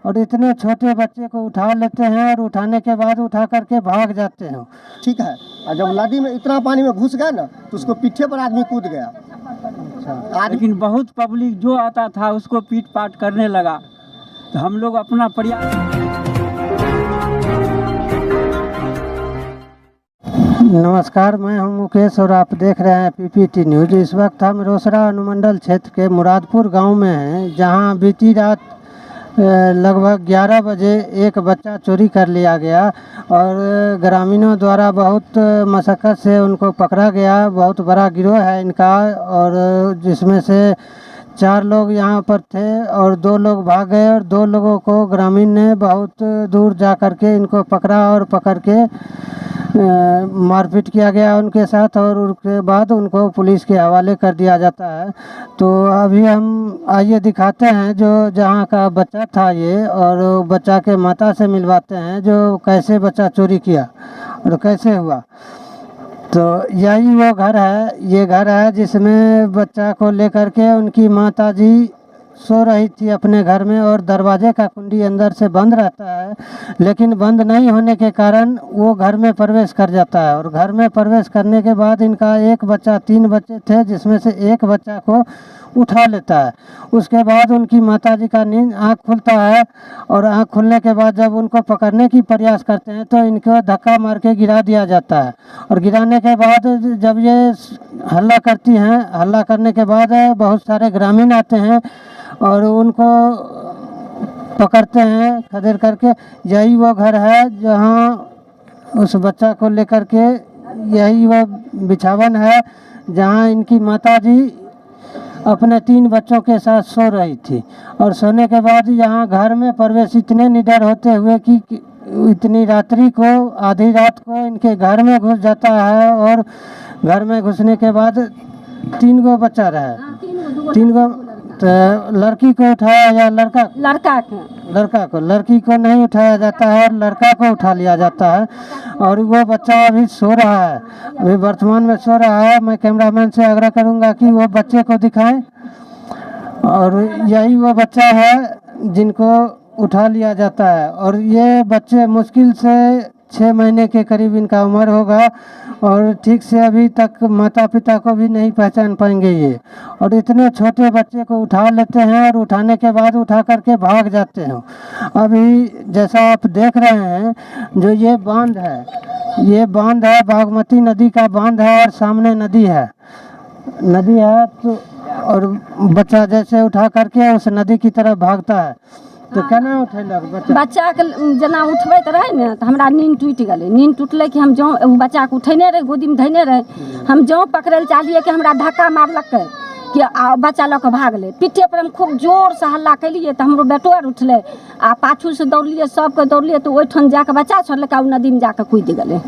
और इतने छोटे बच्चे को उठा लेते हैं और उठाने के बाद उठा करके भाग जाते हैं। ठीक है, और जब नदी में इतना पानी में घुस गया ना तो उसको पीठे पर आदमी कूद गया। अच्छा, लेकिन बहुत पब्लिक जो आता था उसको पीट पाट करने लगा, तो हम लोग अपना प्रयास। नमस्कार, मैं हूं मुकेश और आप देख रहे हैं पीपीटी न्यूज। इस वक्त हम रोसड़ा अनुमंडल क्षेत्र के मुरादपुर गांव में हैं, जहां बीती रात लगभग 11 बजे एक बच्चा चोरी कर लिया गया और ग्रामीणों द्वारा बहुत मशक्क़त से उनको पकड़ा गया। बहुत बड़ा गिरोह है इनका, और जिसमें से 4 लोग यहाँ पर थे और 2 लोग भाग गए, और 2 लोगों को ग्रामीण ने बहुत दूर जा कर के इनको पकड़ा और पकड़ के मारपीट किया गया उनके साथ, और उसके बाद उनको पुलिस के हवाले कर दिया जाता है। तो अभी हम आइए दिखाते हैं जो जहाँ का बच्चा था ये, और बच्चा के माता से मिलवाते हैं जो कैसे बच्चा चोरी किया और कैसे हुआ। तो यही वो घर है, ये घर है जिसमें बच्चा को लेकर के उनकी माता जी सो रही थी अपने घर में, और दरवाजे का कुंडी अंदर से बंद रहता है, लेकिन बंद नहीं होने के कारण वो घर में प्रवेश कर जाता है। और घर में प्रवेश करने के बाद इनका एक बच्चा, 3 बच्चे थे जिसमें से एक बच्चा को उठा लेता है। उसके बाद उनकी माताजी का नींद आँख खुलता है, और आँख खुलने के बाद जब उनको पकड़ने की प्रयास करते हैं तो इनको धक्का मार के गिरा दिया जाता है। और गिराने के बाद जब ये हल्ला करती हैं, हल्ला करने के बाद बहुत सारे ग्रामीण आते हैं और उनको पकड़ते हैं खदेड़ करके। यही वो घर है जहाँ उस बच्चा को लेकर के, यही वो बिछावन है जहाँ इनकी माताजी अपने 3 बच्चों के साथ सो रही थी। और सोने के बाद यहाँ घर में प्रवेश इतने निडर होते हुए कि इतनी रात्रि को, आधी रात को इनके घर में घुस जाता है, और घर में घुसने के बाद 3 गो बच्चा रहे, 3 गो। तो लड़की को उठाया या लड़का को, लड़की को नहीं उठाया जाता है, लड़का को उठा लिया जाता है। और वो बच्चा अभी सो रहा है, अभी वर्तमान में सो रहा है। मैं कैमरामैन से आग्रह करूंगा कि वो बच्चे को दिखाएं। और यही वो बच्चा है जिनको उठा लिया जाता है। और ये बच्चे मुश्किल से 6 महीने के करीब इनका उम्र होगा, और ठीक से अभी तक माता पिता को भी नहीं पहचान पाएंगे ये। और इतने छोटे बच्चे को उठा लेते हैं और उठाने के बाद उठा करके भाग जाते हैं। अभी जैसा आप देख रहे हैं, जो ये बांध है, ये बांध है बागमती नदी का बांध है, और सामने नदी है तो, और बच्चा जैसे उठा करके उस नदी की तरफ भागता है। तो केना उठेलक बच्चा के जना उठबैत रहे ने, तो हमरा नींद टूट गए। नींद टूटले कि हम जो बच्चा के उठेने रहे, गोदी में धैने रहे, हम जो पकड़े चाहिए कि हमरा धक्का मारलक कि बच्चा लऽ के भागले। पीठे पर हम खूब जोर से हल्ला कैलिए तो हमरो बेटो आर उठले, आ पाछू से दौड़लिए, सबके दौड़लिए, तो ओहिठाम जाके बच्चा छोड़लक, आ नदी में जाके कूद गए।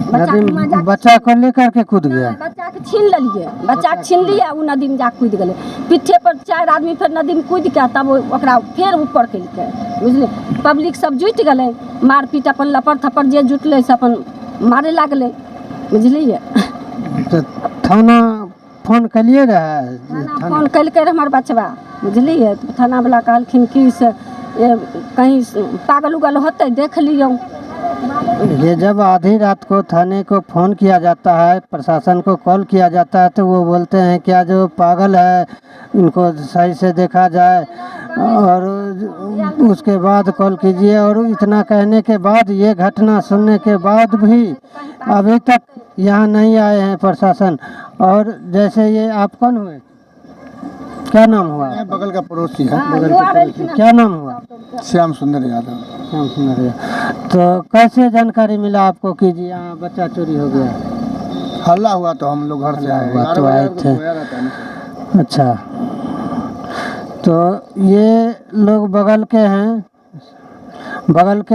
बच्चा को लेकर के कूद गया, बच्चा के छीन लिये, बच्चा के छीन लिये, वो नदी में जाके कूद गए। पीठे पर 4 आदमी फिर नदी में कूद के तब ओकरा फिर ऊपर केलकै, बुझलिए। पब्लिक सब जुटि गए, मारपीट अपन लपड़ थप्पड़ जे जुटले से अपन मारे लागले, बुझलिए। तो थाना फोन कलिए रहे, फोन कलकै रहे हमार बचवा, बुझलिए। तो थाना वाला कहलखिन कि से कहीं पागल उगल होते देख लियो। ये जब आधी रात को थाने को फ़ोन किया जाता है, प्रशासन को कॉल किया जाता है, तो वो बोलते हैं क्या जो पागल है इनको सही से देखा जाए, और उसके बाद कॉल कीजिए। और इतना कहने के बाद, ये घटना सुनने के बाद भी अभी तक यहाँ नहीं आए हैं प्रशासन। और जैसे ये आप कौन हुए, क्या नाम हुआ? बगल का पड़ोसी है, क्या नाम हुआ? श्याम सुंदर यादव। श्याम सुंदर यादव। तो कैसे जानकारी मिला आपको कि जी यहाँ बच्चा चोरी हो गया? हल्ला हुआ तो हम लोग घर से आए, तो आए थे। अच्छा, तो ये लोग बगल के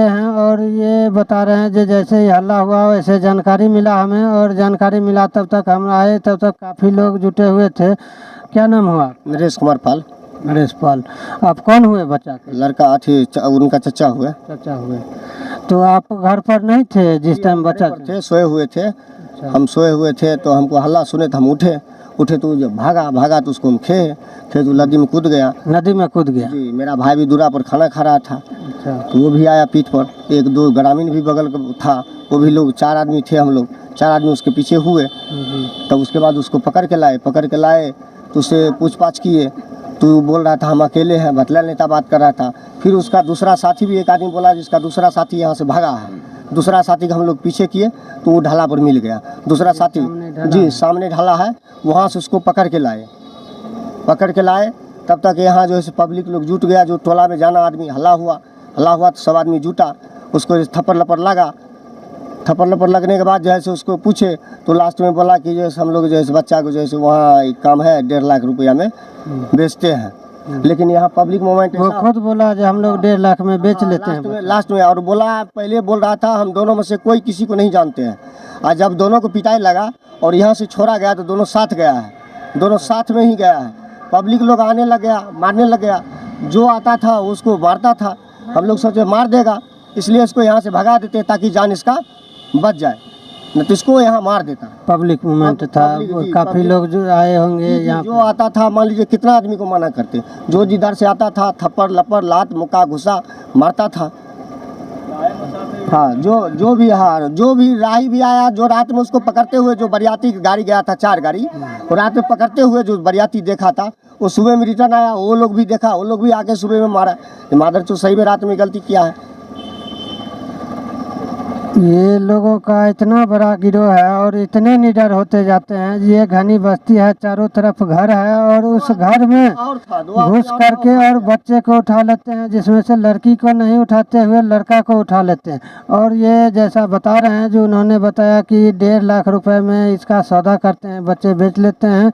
हैं और ये बता रहे हैं जो जैसे ही हल्ला हुआ वैसे जानकारी मिला हमें, और जानकारी मिला तब तक हम आए, तब तक काफ़ी लोग जुटे हुए थे। क्या नाम हुआ? नरेश कुमार पाल। नरेश पाल। आप कौन हुए बच्चा के? लड़का उनका चचा हुए। तो आप घर पर नहीं थे जिस टाइम बच्चा थे? सोए हुए थे। हम सोए हुए थे तो हमको हल्ला सुने तो हम उठे तो जब भागा तो उसको हम खे तो नदी में कूद गया। नदी में कूद गया। जी, मेरा भाई भी दूरा पर खाना खा रहा था, अच्छा। तो वो भी आया पीठ पर। एक दो ग्रामीण भी बगल का था, वो भी लोग 4 आदमी थे, हम लोग 4 आदमी उसके पीछे हुए। तब उसके बाद उसको पकड़ के लाए तो उससे पूछताछ किए तो बोल रहा था हम अकेले हैं, भतला नेता बात कर रहा था। फिर उसका दूसरा साथी भी एक आदमी बोला जिसका दूसरा साथी यहाँ से भागा है। दूसरा साथी का हम लोग पीछे किए तो वो ढाला पर मिल गया। दूसरा साथी जी सामने ढाला है, वहाँ से उसको पकड़ के लाए। तब तक यहाँ जो है पब्लिक लोग जुट गया, जो टोला में जाना आदमी हल्ला हुआ तो सब आदमी जुटा, उसको थप्पड़ लपड़ लगा। थप्पड़ लपड़ लगने के बाद जो है उसको पूछे तो लास्ट में बोला कि जैसे हम लोग जैसे बच्चा को जैसे वहाँ एक काम है 1.5 लाख रुपया में बेचते हैं, लेकिन यहाँ पब्लिक मोमेंट वो खुद बोला जो हम लोग 1.5 लाख में बेच लेते हैं लास्ट में। और बोला, पहले बोल रहा था हम दोनों में से कोई किसी को नहीं जानते हैं। आज जब दोनों को पिटाई लगा और यहाँ से छोड़ा गया तो दोनों साथ गया है, दोनों साथ में ही गया है। पब्लिक लोग आने लग गया, मारने लग गया, जो आता था उसको मारता था। हम लोग सोचे मार देगा, इसलिए इसको यहाँ से भगा देते ताकि जान इसका बच जाए, न तो इसको यहाँ मार देता। पब्लिक मूवमेंट था, काफ़ी लोग जो आए होंगे यहाँ। जो आता था, मान लीजिए कितना आदमी को मना करते, जो जिधर से आता था थप्पड़ लपड़ लात मुक्का घुसा मारता था। हाँ, जो भी राही भी आया, जो रात में उसको पकड़ते हुए जो बरियाती गाड़ी गया था 4 गाड़ी, और रात में पकड़ते हुए जो बरियाती देखा था वो सुबह में रिटर्न आया, वो लोग भी देखा, वो लोग भी आके सुबह में मारा। मादर तो सही में रात में गलती किया है। ये लोगों का इतना बड़ा गिरोह है और इतने निडर होते जाते हैं। ये घनी बस्ती है, चारों तरफ घर है और उस घर में घुस करके और बच्चे को उठा लेते हैं, जिसमें से लड़की को नहीं उठाते हुए लड़का को उठा लेते हैं। और ये जैसा बता रहे हैं, जो उन्होंने बताया कि 1.5 लाख रुपए में इसका सौदा करते हैं, बच्चे बेच लेते हैं।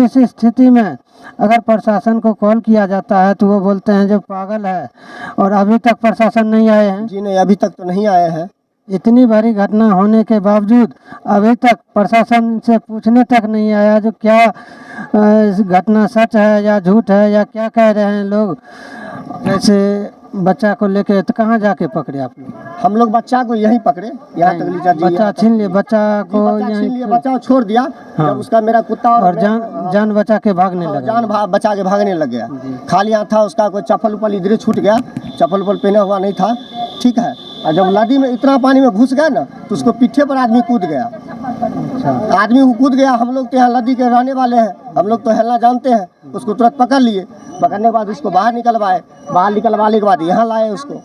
इस स्थिति में अगर प्रशासन को कॉल किया जाता है तो वो बोलते हैं जो पागल है, और अभी तक प्रशासन नहीं आए हैं। जी नहीं, अभी तक तो नहीं आए हैं। इतनी भारी घटना होने के बावजूद अभी तक प्रशासन से पूछने तक नहीं आया जो क्या घटना सच है या झूठ है या क्या कह रहे हैं लोग। जैसे बच्चा को लेके तो कहाँ जाके पकड़े आप लोग? हम लोग बच्चा को यहीं पकड़े, यहाँ तक लीचा जी। बच्चा छीन लिए, बच्चा को छीन लिए, बच्चा छोड़ दिया। हाँ। जब उसका मेरा कुत्ता और जान बचा के भागने लगा, बचा के भागने लग गया। खाली यहाँ था, उसका कोई चप्पल उप्पल इधर छूट गया, चप्पल उप्पल पहना हुआ नहीं था, ठीक है। और जब नदी में इतना पानी में घुस गया ना तो उसको पीठे पर आदमी कूद गया। आदमी को कूद गया। हम लोग तो यहाँ नदी के रहने वाले हैं, हम लोग तो हेलना जानते हैं। उसको तुरंत पकड़ लिए, पकड़ने के बाद उसको बाहर निकलवाए, बाहर निकलवाने के बाद यहाँ लाए उसको।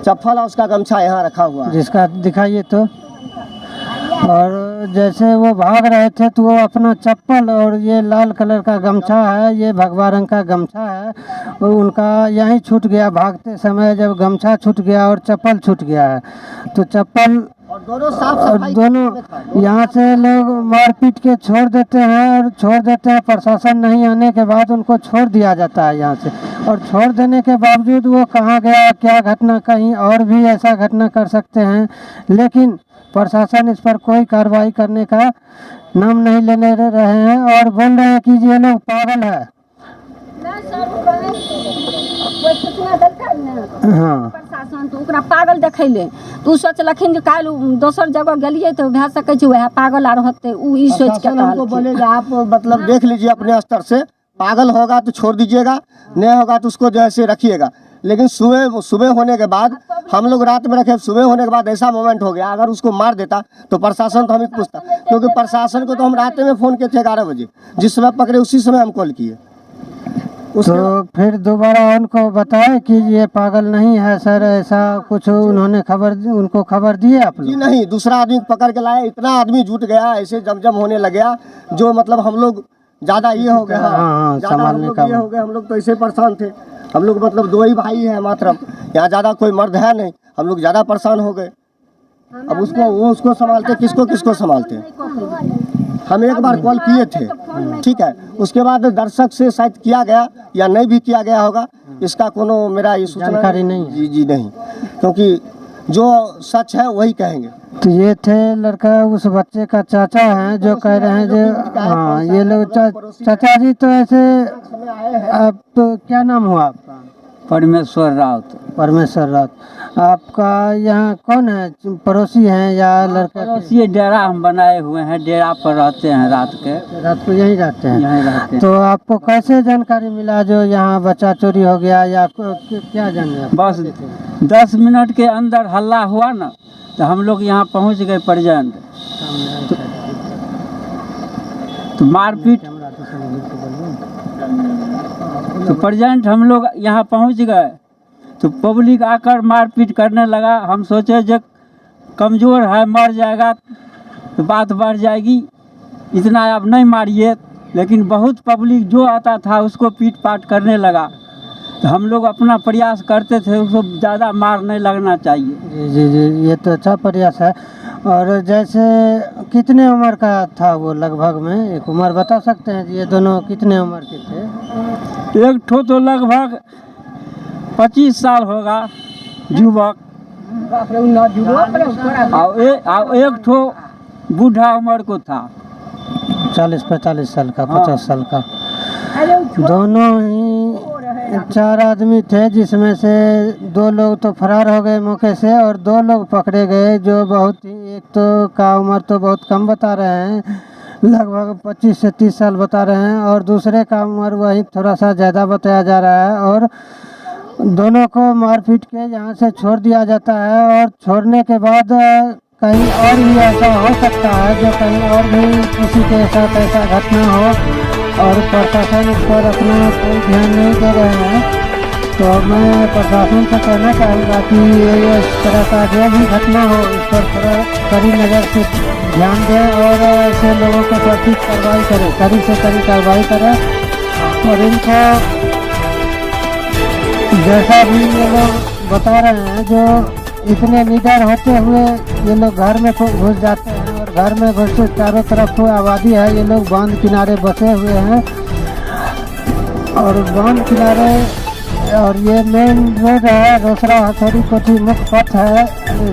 चप्पल और उसका गमछा यहाँ रखा हुआ, जिसका दिखाइए तो। और जैसे वो भाग रहे थे तो वो अपना चप्पल और ये लाल कलर का गमछा है, ये भगवा रंग का गमछा है, वो उनका यहीं छूट गया भागते समय। जब गमछा छूट गया और चप्पल छूट गया है तो चप्पल और दोनों यहाँ से लोग मार पीट के छोड़ देते हैं। प्रशासन नहीं आने के बाद उनको छोड़ दिया जाता है यहाँ से। और छोड़ देने के बावजूद वो कहाँ गया, क्या घटना, कहीं और भी ऐसा घटना कर सकते हैं, लेकिन प्रशासन इस पर कोई कार्रवाई करने का नाम नहीं लेने रहे हैं और बोल रहे हैं कि ये लोग पागल है। हाँ। प्रशासन तो ओकरा पागल देखैले तो सोचलखिन जे काल दोसर जगह गेलिए तो भए सकै छै वह पागल आर होते, उ ई सोच के हमको बोलेगा आप मतलब देख लीजिए अपने स्तर से, पागल होगा तो छोड़ दीजिएगा, नहीं होगा तो उसको जैसे रखिएगा। लेकिन सुबह होने के बाद हम लोग रात में रखे, सुबह होने के बाद ऐसा मोमेंट हो गया, अगर उसको मार देता तो प्रशासन तो हमें पूछता, क्योंकि प्रशासन को तो हम रात में फ़ोन किए थे 11 बजे, जिस समय पकड़े उसी समय हम कॉल किए। तो फिर दोबारा उनको बताया कि ये पागल नहीं है सर, ऐसा कुछ उन्होंने उनको खबर दी है आप लोग? जी नहीं, दूसरा आदमी पकड़ के लाया। इतना आदमी जुट गया, ऐसे जमजम होने लग गया, जो मतलब हम लोग ज़्यादा ये हो गया। हाँ, संभालने का ये हो गया। हम लोग तो ऐसे परेशान थे, हम लोग मतलब 2 ही भाई हैं मात्र, यहाँ ज़्यादा कोई मर्द है नहीं, हम लोग ज़्यादा परेशान हो गए। अब उसको संभालते, किसको संभालते। हम एक बार कॉल किए थे, ठीक है, उसके बाद दर्शक से शायद किया गया या नहीं भी किया गया होगा, इसका कोनो मेरा ये जानकारी नहीं है। जी नहीं, क्योंकि जो सच है वही कहेंगे। तो ये थे लड़का उस बच्चे का चाचा हैं जो कह रहे हैं जो हाँ ये लोग चाचा जी। तो ऐसे आप तो क्या नाम हुआ आपका? परमेश्वर राउत। परमेश्वर राउत। आपका यहाँ कौन है, पड़ोसी हैं या लड़का? पड़ोसी ये डेरा हम बनाए हुए हैं, डेरा पर रहते हैं रात के, रात को यहीं रहते हैं? यहीं रहते हैं। तो आपको कैसे जानकारी मिला जो यहाँ बच्चा चोरी हो गया या क्या जाने? बस 10 मिनट के अंदर हल्ला हुआ ना, तो हम लोग यहाँ पहुँच गए प्रजेंट। तो मारपीट, तो प्रजेंट हम लोग यहाँ पहुँच गए तो पब्लिक आकर मारपीट करने लगा। हम सोचे जो कमज़ोर है मर जाएगा तो बात बढ़ जाएगी, इतना आप नहीं मारिए। लेकिन बहुत पब्लिक जो आता था उसको पीट पाट करने लगा। तो हम लोग अपना प्रयास करते थे उसको ज़्यादा मार नहीं लगना चाहिए। जी जी जी, ये तो अच्छा प्रयास है। और जैसे कितने उम्र का था वो लगभग में, एक उम्र बता सकते हैं? ये दोनों कितने उम्र के थे? एक ठो तो लगभग 25 साल होगा युवक, और एक ठो बूढ़ा उम्र को था 40-45 साल का, 50 साल का। दोनों ही 4 आदमी थे, जिसमें से 2 लोग तो फरार हो गए मौके से और 2 लोग पकड़े गए जो बहुत ही, एक तो का उम्र तो बहुत कम बता रहे हैं, लगभग 25 से 30 साल बता रहे हैं, और दूसरे का उम्र वही थोड़ा सा ज़्यादा बताया जा रहा है। और दोनों को मारपीट के यहाँ से छोड़ दिया जाता है, और छोड़ने के बाद कहीं और भी ऐसा हो सकता है जो कहीं और भी किसी के साथ ऐसा घटना हो और प्रशासन इस पर अपना कोई ध्यान नहीं दे रहे हैं। तो मैं प्रशासन से कहना चाहूँगा कि ये इस तरह का जो भी घटना हो इस पर थोड़ा कड़ी नज़र से ध्यान दें और ऐसे लोगों को सख्त कार्रवाई करें, कड़ी से कड़ी कार्रवाई करें। और इनको जैसा भी ये लोग बता रहे हैं, जो इतने निडर होते हुए ये लोग घर में घुस जाते हैं, और घर में घुस के चारों तरफ तो आबादी है, ये लोग बांध किनारे बसे हुए हैं, और बांध किनारे, और ये मेन रोड है, रोसड़ा हथौड़ी कोठी मुख्य पथ है,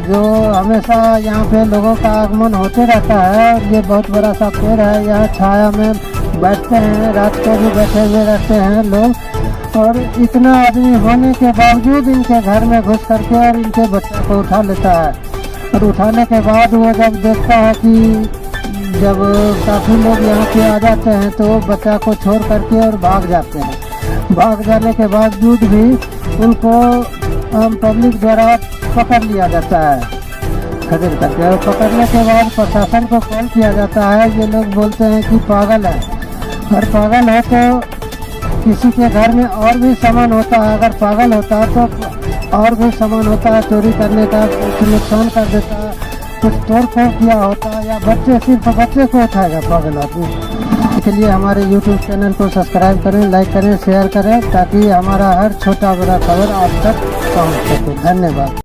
जो हमेशा यहाँ पे लोगों का आगमन होते रहता है। और ये बहुत बड़ा सा पेड़ है, यहाँ छाया में बैठते हैं, रात को भी बैठे हुए रहते हैं लोग। और इतना आदमी होने के बावजूद इनके घर में घुस करके और इनके बच्चे को उठा लेता है। और उठाने के बाद वो जब देखता है कि जब काफ़ी लोग यहाँ पे आ जाते हैं तो वो बच्चा को छोड़ करके और भाग जाते हैं। भाग जाने के बावजूद भी उनको पब्लिक द्वारा पकड़ लिया जाता है खदेड़ करके, और पकड़ने के बाद प्रशासन को कॉल किया जाता है। ये लोग बोलते हैं कि पागल है, और पागल है तो किसी के घर में और भी सामान होता है, अगर पागल होता है तो और भी सामान होता है चोरी करने का, कुछ नुकसान कर देता है, कुछ तोड़ फोड़ किया होता है, या बच्चे सिर्फ बच्चे को उठाएगा पागल आदमी। इसलिए हमारे YouTube चैनल को सब्सक्राइब करें, लाइक करें, शेयर करें, ताकि हमारा हर छोटा बड़ा खबर आप तक पहुँच सके। धन्यवाद।